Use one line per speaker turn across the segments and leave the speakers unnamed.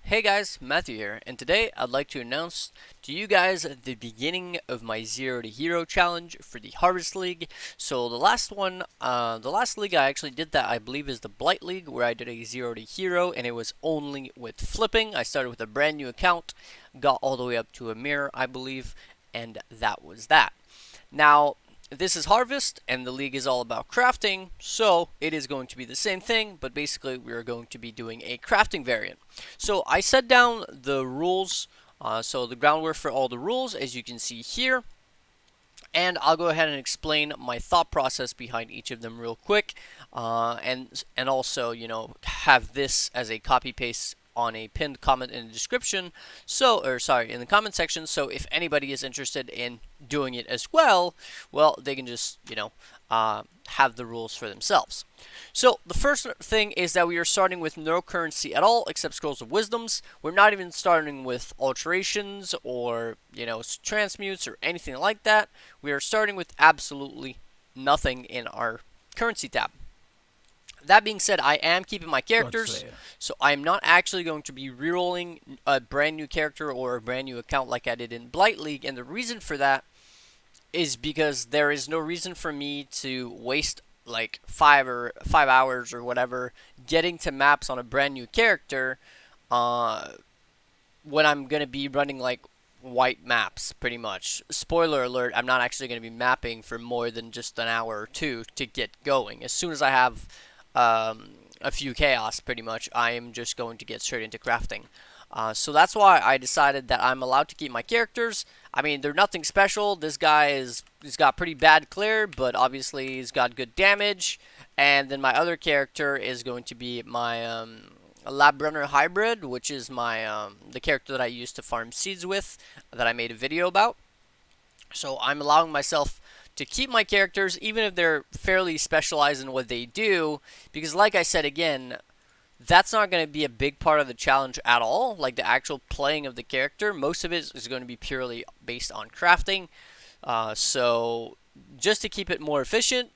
Hey guys, Matthew here, and today I'd like to announce to you guys the beginning of my Zero to Hero challenge for the Harvest League. So the last league I actually did that I believe is the Blight League, where I did a Zero to Hero, and it was only with flipping. I started with a brand new account, got all the way up to a mirror, I believe, and that was that. Now, this is Harvest, and the league is all about crafting, so it is going to be the same thing, but basically we are going to be doing a crafting variant. So I set down the rules, so the groundwork for all the rules, as you can see here, and I'll go ahead and explain my thought process behind each of them real quick, and also have this as a copy paste on a pinned comment in the description, in the comment section, so if anybody is interested in doing it as well, they can just have the rules for themselves. So the first thing is that we are starting with no currency at all except Scrolls of Wisdoms. We're not even starting with alterations or transmutes or anything like that. We are starting with absolutely nothing in our currency tab. That being said, I am keeping my characters, so I'm not actually going to be rerolling a brand new character or a brand new account like I did in Blight League, and the reason for that is because there is no reason for me to waste like 5 hours or whatever getting to maps on a brand new character when I'm gonna be running like white maps pretty much. Spoiler alert, I'm not actually going to be mapping for more than just an hour or two to get going. As soon as I have a few chaos, pretty much, I am just going to get straight into crafting. So that's why I decided that I'm allowed to keep my characters. I mean, they're nothing special. This guy he's got pretty bad clear, but obviously he's got good damage. And then my other character is going to be my Lab Runner Hybrid, which is my the character that I used to farm seeds with, that I made a video about. So I'm allowing myself to keep my characters, even if they're fairly specialized in what they do, because like I said again, that's not going to be a big part of the challenge at all, like the actual playing of the character. Most of it is going to be purely based on crafting. So just to keep it more efficient,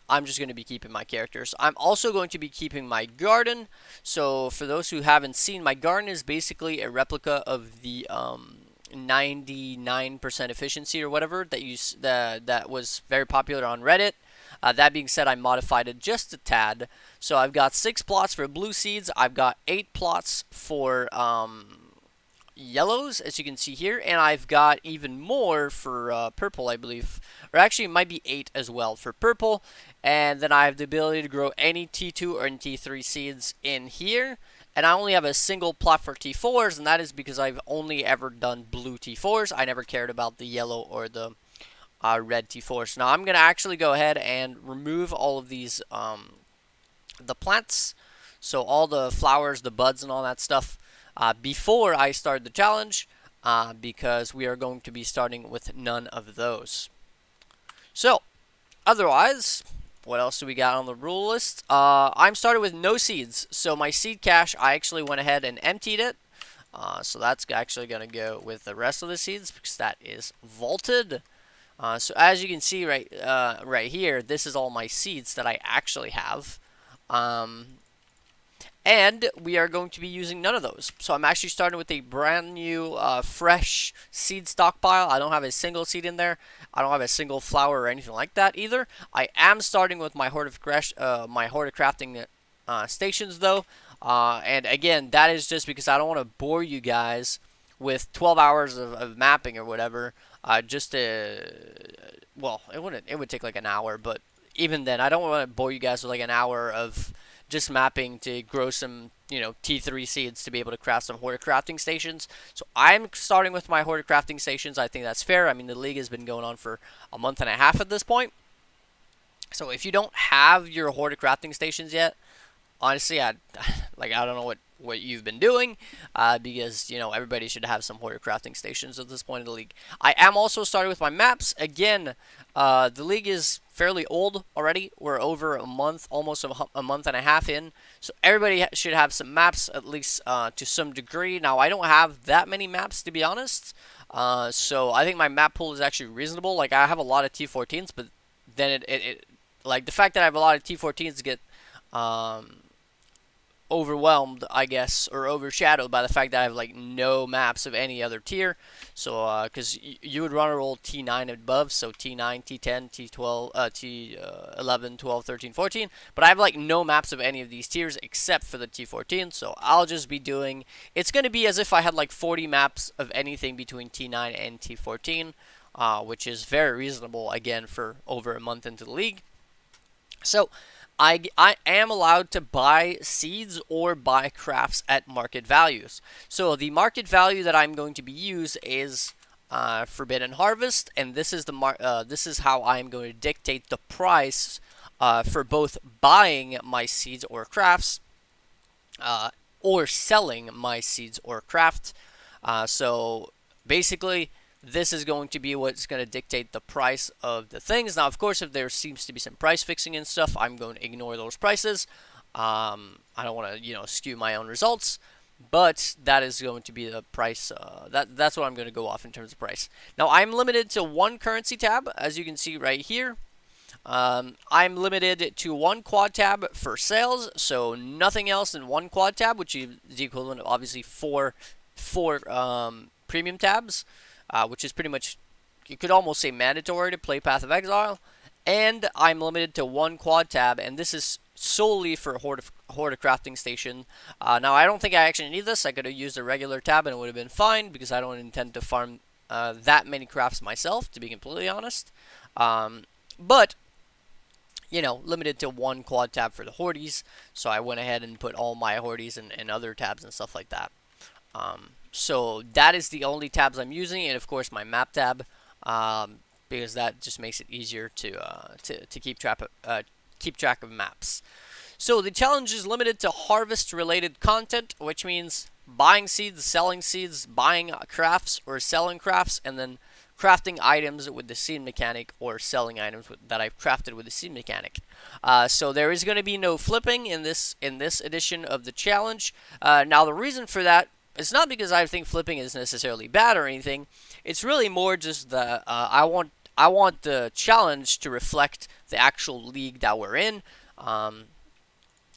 I'm just going to be keeping my characters. I'm also going to be keeping my garden. So for those who haven't seen, my garden is basically a replica of the 99% efficiency or whatever that was very popular on Reddit. That being said, I modified it just a tad. So I've got 6 plots for blue seeds. I've got 8 plots for yellows, as you can see here, and I've got even more for purple, I believe, or actually it might be 8 as well for purple. And then I have the ability to grow any T2 or T3 seeds in here, and I only have a single plot for T4s, and that is because I've only ever done blue T4s. I never cared about the yellow or the red T4s. Now I'm gonna actually go ahead and remove all of these the plants, so all the flowers, the buds, and all that stuff, before I start the challenge, because we are going to be starting with none of those. So, otherwise, what else do we got on the rule list? I'm started with no seeds, so my seed cache, I actually went ahead and emptied it. So that's actually going to go with the rest of the seeds, because that is vaulted. So as you can see right here, this is all my seeds that I actually have. And we are going to be using none of those. So I'm actually starting with a brand new, fresh seed stockpile. I don't have a single seed in there. I don't have a single flower or anything like that either. I am starting with my Horde of Crafting stations, though. And again, that is just because I don't want to bore you guys with 12 hours of mapping or whatever. Just to, well, it would take like an hour, but even then, I don't want to bore you guys with like an hour of just mapping to grow some, T3 seeds to be able to craft some Horde crafting stations. So I'm starting with my Horde crafting stations. I think that's fair. I mean, the league has been going on for a month and a half at this point. So if you don't have your Horde crafting stations yet, honestly, I don't know what you've been doing, because everybody should have some Horde crafting stations at this point in the league. I am also starting with my maps again. The league is fairly old already. We're over a month, almost a month and a half in, so everybody should have some maps, at least to some degree. Now I don't have that many maps, to be honest, so I think my map pool is actually reasonable. Like, I have a lot of T14s, but then like the fact that I have a lot of T14s get overwhelmed, I guess, or overshadowed by the fact that I have like no maps of any other tier. So, because you would run a roll T9 and above, so T9, T10, T12, T11, 12, 13, 14. But I have like no maps of any of these tiers except for the T14. So I'll just be doing. It's gonna be as if I had like 40 maps of anything between T9 and T14, which is very reasonable again for over a month into the league. So I am allowed to buy seeds or buy crafts at market values. So the market value that I'm going to be used is Forbidden Harvest, and this is this is how I'm going to dictate the price for both buying my seeds or crafts or selling my seeds or craft. So basically, this is going to be what's going to dictate the price of the things. Now, of course, if there seems to be some price fixing and stuff, I'm going to ignore those prices. I don't want to, skew my own results, but that is going to be the price. That's what I'm going to go off in terms of price. Now, I'm limited to one currency tab, as you can see right here. I'm limited to one quad tab for sales, so nothing else in one quad tab, which is the equivalent of obviously four premium tabs, which is pretty much, you could almost say mandatory to play Path of Exile. And I'm limited to one quad tab, and this is solely for Horde Crafting Station. Now, I don't think I actually need this. I could have used a regular tab and it would have been fine, because I don't intend to farm that many crafts myself, to be completely honest. But limited to one quad tab for the Hordes, so I went ahead and put all my Hordes and other tabs and stuff like that. So that is the only tabs I'm using, and of course my map tab, because that just makes it easier to keep track of maps. So the challenge is limited to harvest-related content, which means buying seeds, selling seeds, buying crafts or selling crafts, and then crafting items with the seed mechanic or selling items that I've crafted with the seed mechanic. So there is going to be no flipping in this edition of the challenge. Now the reason for that, it's not because I think flipping is necessarily bad or anything. It's really more just the I want the challenge to reflect the actual league that we're in.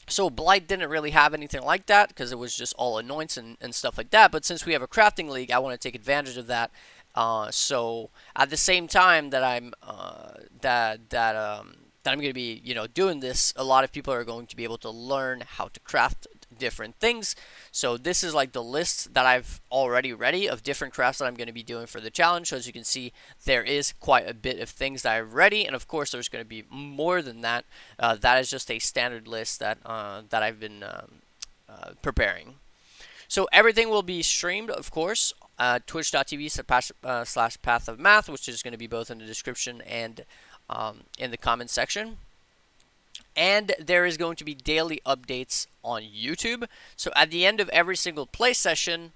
So Blight didn't really have anything like that because it was just all annoyance and stuff like that. But since we have a crafting league, I want to take advantage of that. So at the same time that I'm I'm going to be doing this, a lot of people are going to be able to learn how to craft different things. So this is like the list that I've already ready of different crafts that I'm going to be doing for the challenge. So as you can see, there is quite a bit of things that I've ready, and of course there's going to be more than that. That is just a standard list that I've been preparing. So everything will be streamed, of course, twitch.tv/ Path of Math, which is going to be both in the description and in the comment section. And there is going to be daily updates on YouTube. So at the end of every single play session,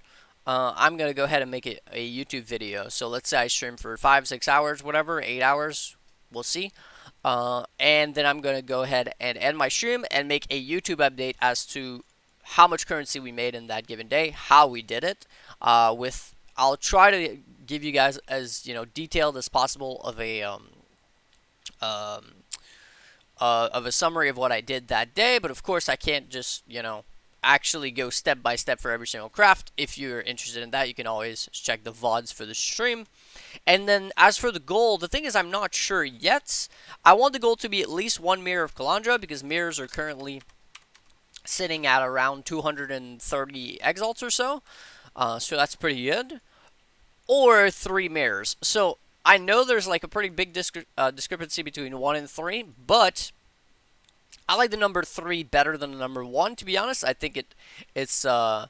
I'm going to go ahead and make it a YouTube video. So let's say I stream for 5, 6 hours, whatever, 8 hours, we'll see. And then I'm going to go ahead and end my stream and make a YouTube update as to how much currency we made in that given day, how we did it. I'll try to give you guys as detailed as possible of a summary of what I did that day, but of course I can't just actually go step by step for every single craft. If you're interested in that, you can always check the VODs for the stream. And then as for the goal, the thing is I'm not sure yet. I want the goal to be at least 1 mirror of Kalandra, because mirrors are currently sitting at around 230 exalts or so. So that's pretty good. Or 3 mirrors. So I know there's like a pretty big discrepancy between 1 and 3, but I like the number 3 better than the number 1, to be honest. I think it's going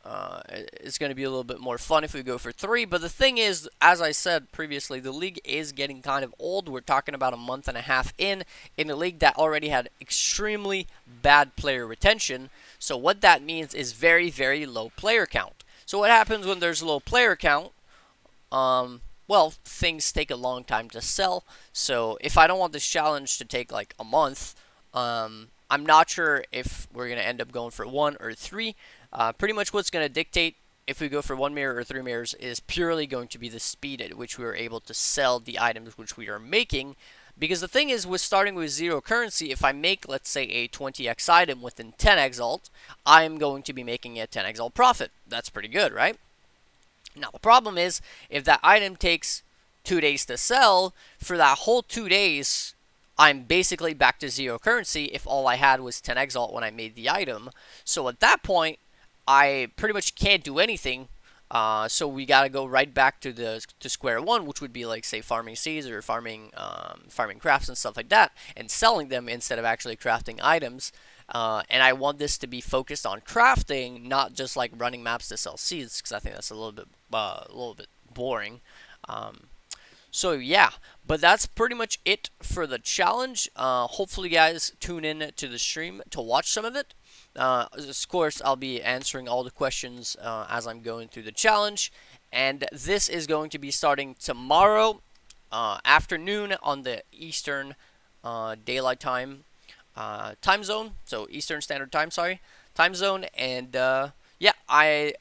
to be a little bit more fun if we go for 3. But the thing is, as I said previously, the league is getting kind of old. We're talking about a month and a half in a league that already had extremely bad player retention. So what that means is very, very low player count. So what happens when there's low player count? Well, things take a long time to sell. So if I don't want this challenge to take like a month, I'm not sure if we're going to end up going for 1 or 3. Pretty much what's going to dictate if we go for 1 mirror or 3 mirrors is purely going to be the speed at which we are able to sell the items which we are making. Because the thing is, with starting with zero currency, if I make, let's say, a 20x item within 10 exalt, I'm going to be making a 10 exalt profit. That's pretty good, right? Now, the problem is, if that item takes 2 days to sell, for that whole 2 days, I'm basically back to zero currency if all I had was 10 exalt when I made the item. So at that point, I pretty much can't do anything. So we gotta go right back to square one, which would be like, say, farming seeds or farming crafts and stuff like that, and selling them instead of actually crafting items. And I want this to be focused on crafting, not just like running maps to sell seeds, because I think that's a little bit boring. So yeah, but that's pretty much it for the challenge. Hopefully, you guys tune in to the stream to watch some of it. Of course, I'll be answering all the questions as I'm going through the challenge, and this is going to be starting tomorrow afternoon on the Eastern Daylight Time time zone. So Eastern Standard Time, sorry, time zone, and yeah,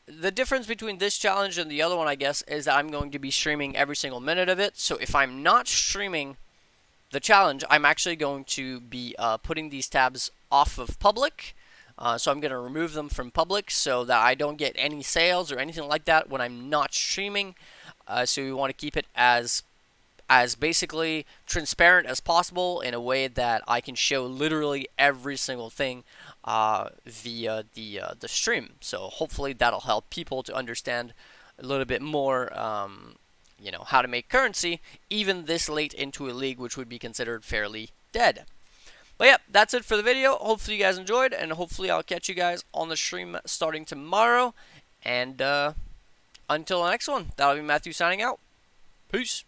the difference between this challenge and the other one, I guess, is that I'm going to be streaming every single minute of it. So if I'm not streaming the challenge, I'm actually going to be putting these tabs off of public. So I'm going to remove them from public so that I don't get any sales or anything like that when I'm not streaming. So we want to keep it as basically transparent as possible in a way that I can show literally every single thing via the stream. So hopefully that'll help people to understand a little bit more, how to make currency even this late into a league, which would be considered fairly dead. But yeah, that's it for the video. Hopefully you guys enjoyed, and hopefully I'll catch you guys on the stream starting tomorrow. And until the next one, that'll be Matthew signing out. Peace.